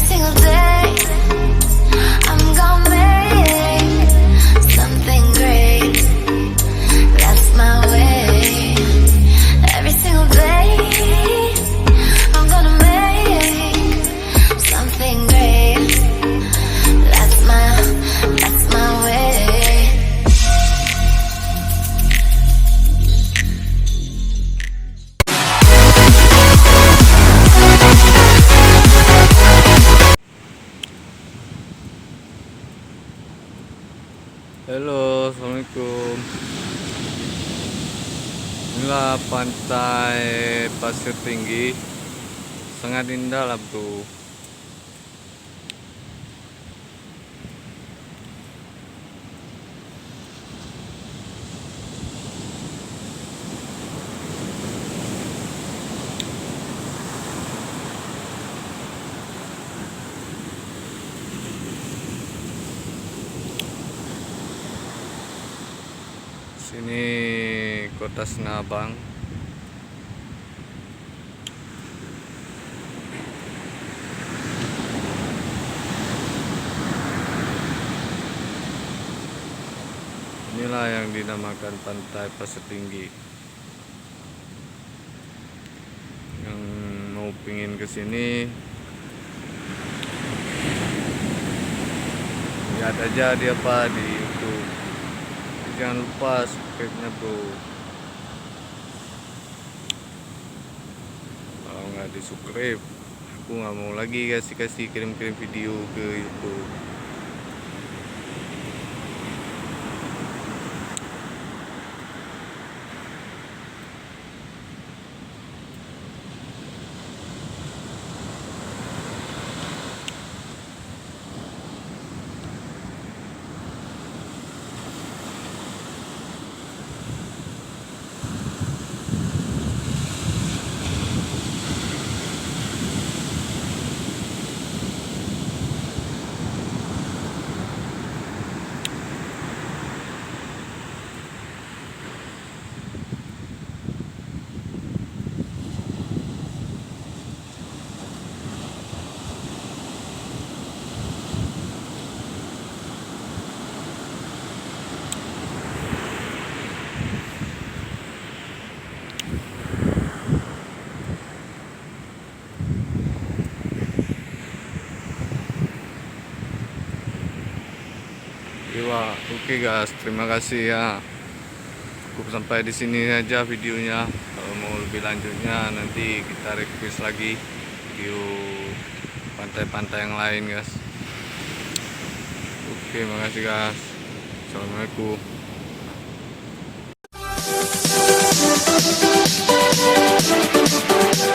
single day I'm gonna make something great. That's my way. Every single day I'm gonna make something great. That's my way. Halo, assalamualaikum. Inilah pantai pasir tinggi, sangat indah lah bro. Sini kota Sinabang. Inilah yang dinamakan pantai pasir tinggi. Yang mau pingin kesini, lihat aja dia apa di YouTube. Jangan lupa subscribe-nya bro. Kalau nggak di subscribe, aku nggak mau lagi kasih kirim-kirim video ke YouTube. Oke guys, terima kasih ya. Cukup sampai di sini aja videonya. Kalau mau lebih lanjutnya nanti kita request lagi video pantai-pantai yang lain guys. Oke, makasih guys. Assalamualaikum.